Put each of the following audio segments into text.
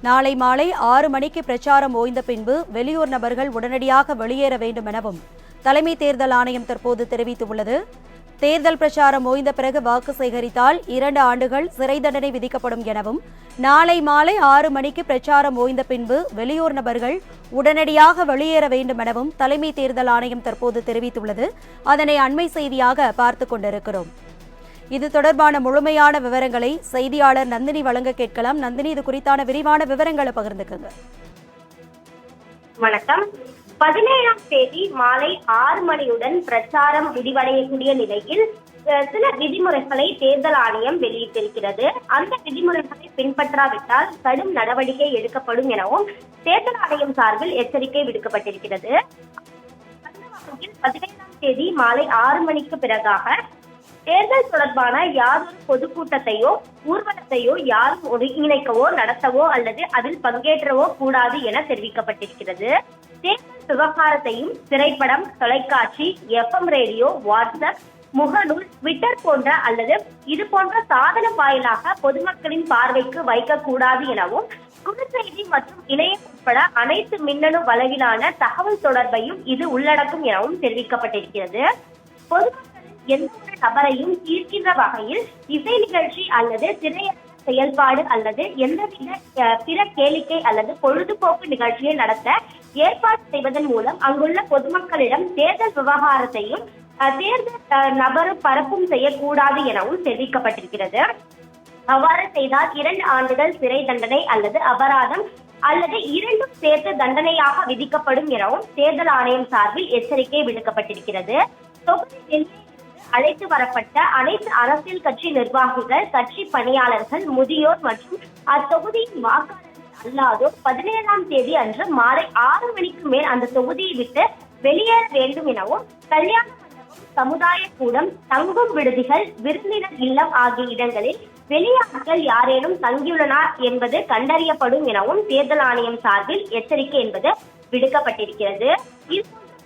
நாளை மாலை 6 மணிக்கு பிரச்சாரம் ஓய்ந்த பின்பு வெளியூர் நபர்கள் உடனடியாக வெளியேற வேண்டும் எனவும் தலைமை தேர்தல் ஆணையம் தற்போது தெரிவித்துள்ளது. தேர்தல் பிரச்சாரம் ஓய்ந்த பிறகு வாக்கு சேகரித்தால் 2 ஆண்டுகள் சிறை தண்டனை விதிக்கப்படும் எனவும் நாளை மாலை 6 மணிக்கு பிரச்சாரம் ஓய்ந்த பின்பு வெளியூர் நபர்கள் உடனடியாக வெளியேற வேண்டும் எனவும் தலைமை தேர்தல் ஆணையம் தற்போது தெரிவித்துள்ளது. அதனை அண்மை செய்தியாக பார்த்துக் கொண்டிருக்கிறோம். இது தொடர்பான முழுமையான விவரங்களை செய்தியாளர் நந்தினி வழங்க கேட்கலாம். நந்தினி, இது குறித்தான விரிவான விவரங்களை பகிர்ந்துக்குங்க. வணக்கம். 17ஆம் தேதி மாலை 6 மணியுடன் பிரச்சாரம் முடிவடையக்கூடிய நிலையில் சில விதிமுறைகளை தேர்தல் ஆணையம் வெளியிட்டிருக்கிறது. அந்த விதிமுறைகளை பின்பற்றாவிட்டால் கடும் நடவடிக்கை எடுக்கப்படும் எனவும் தேர்தல் ஆணையம் சார்பில் எச்சரிக்கை விடுக்கப்பட்டிருக்கிறது. 17ஆம் தேதி மாலை 6 மணிக்கு பிறகாக தேர்தல் தொடர்பான யாதொரு பொதுக்கூட்டத்தையோ ஊர்வலத்தையோ யாரும் ஒருங்கிணைக்கவோ நடத்தவோ அல்லது அதில் பங்கேற்றவோ கூடாது என தெரிவிக்கப்பட்டிருக்கிறது. தேர்தல் விவகாரத்தையும் திரைப்படம், தொலைக்காட்சி, FM ரேடியோ, வாட்ஸ்அப், முகநூல், ட்விட்டர் போன்ற அல்லது இது போன்ற சாதனம் வாயிலாக பொதுமக்களின் பார்வைக்கு வைக்கக்கூடாது எனவும் குறுஞ்செய்தி மற்றும் இணையம் உட்பட அனைத்து மின்னணு அளவிலான தகவல் தொடர்பையும் இது உள்ளடக்கும் எனவும் தெரிவிக்கப்பட்டிருக்கிறது. பொதுமக்களின் எந்த ஒரு நபரையும் ஈர்க்கின்ற வகையில் இசை நிகழ்ச்சி அல்லது திரையரங்க செயல்பாடு அல்லது எந்தவித பிற கேளிக்கை அல்லது பொழுதுபோக்கு நிகழ்ச்சியை நடத்த ஏற்பாடு செய்வதன் மூலம் அங்குள்ள பொதுமக்களிடம் தேர்தல் விவகாரத்தையும் தேர்தல் நபர் பரப்பும் செய்யக்கூடாது எனவும் தெரிவிக்கப்பட்டிருக்கிறது. அவ்வாறு செய்தால் 2 ஆண்டுகள் சிறை தண்டனை அல்லது அபராதம் அல்லது இரண்டும் சேர்த்து தண்டனையாக விதிக்கப்படும் எனவும் தேர்தல் ஆணையம் சார்பில் எச்சரிக்கை விடுக்கப்பட்டிருக்கிறது. தொகுதி அழைத்து வரப்பட்ட அனைத்து அரசியல் கட்சி நிர்வாகிகள், கட்சி பணியாளர்கள், முதியோர் மற்றும் அத்தொகுதியின் வாக்காளர்கள் அல்லாதோர் 17ஆம் தேதி அன்று மாலை 6 மணிக்கு மேல் அந்த தொகுதியை விட்டு வெளியேற வேண்டும் எனவும் கல்யாண மண்டபம், சமுதாய கூடம், தங்கும் விடுதிகள், விருந்தினர் இல்லம் ஆகிய இடங்களில் வெளியாட்கள் யாரேனும் தங்கியுள்ளனர் என்பது கண்டறியப்படும் எனவும் தேர்தல் ஆணையம் சார்பில் எச்சரிக்கை என்பது விடுக்கப்பட்டிருக்கிறது.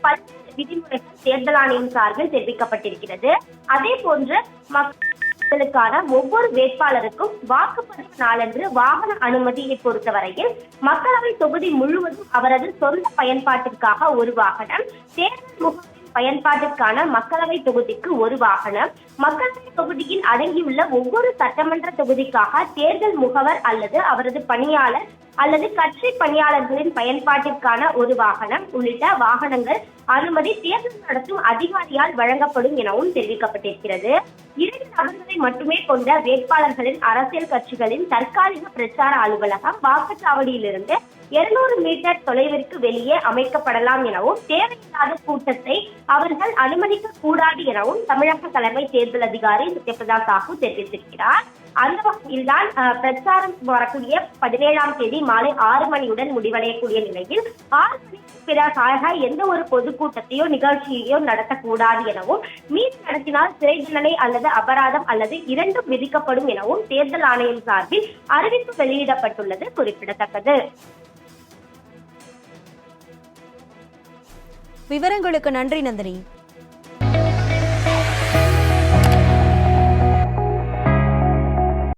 பல்வேறு விதிமுறைகள் தேர்தல் ஆணையம் சார்பில் தெரிவிக்கப்பட்டிருக்கிறது. அதே போன்று மக்களுக்கான ஒவ்வொரு வேட்பாளருக்கும் வாக்குப்பதிவு நாளன்று வாகன அனுமதியை பொறுத்தவரையில் மக்களவை தொகுதி முழுவதும் அவரது சொந்த பயன்பாட்டிற்காக ஒரு வாகனம், தேர்தல் முகவரின் பயன்பாட்டிற்கான மக்களவை தொகுதிக்கு ஒரு வாகனம், மக்களவை தொகுதியில் அடங்கியுள்ள ஒவ்வொரு சட்டமன்ற தொகுதிக்காக தேர்தல் முகவர் அல்லது அவரது பணியாளர் அல்லது கட்சி பணியாளர்களின் பயன்பாட்டிற்கான ஒரு வாகனம் உள்ளிட்ட வாகனங்கள் அனுமதி தேர்தல் நடத்தும் அதிகாரியால் வழங்கப்படும் எனவும் தெரிவிக்கப்பட்டிருக்கிறது. 2 நபர்களை மட்டுமே கொண்ட வேட்பாளர்களின் அரசியல் கட்சிகளின் தற்காலிக பிரச்சார அலுவலகம் வாக்குச்சாவடியிலிருந்து 200 மீட்டர் தொலைவிற்கு வெளியே அமைக்கப்படலாம் எனவும் தேவையில்லாத கூட்டத்தை அவர்கள் அனுமதிக்க கூடாது எனவும் தமிழக தலைமை தேர்தல் அதிகாரி சத்யபிரதா சாஹூ தெரிவித்திருக்கிறார். அந்த வகையில்தான் பிரச்சாரம் வரக்கூடிய 17ஆம் தேதி மாலை 6 மணியுடன் முடிவடையக்கூடிய நிலையில் 6 மணிக்கு பிறகாக எந்த ஒரு பொதுக்கூட்டத்தையோ நிகழ்ச்சியையோ நடத்தக்கூடாது எனவும் மீறி நடத்தினால் சிறை தண்டனை அல்லது அபராதம் அல்லது இரண்டும் விதிக்கப்படும் எனவும் தேர்தல் ஆணையம் சார்பில் அறிவிப்பு வெளியிடப்பட்டுள்ளது குறிப்பிடத்தக்கது. விவரங்களுக்கு நன்றி நந்தினி.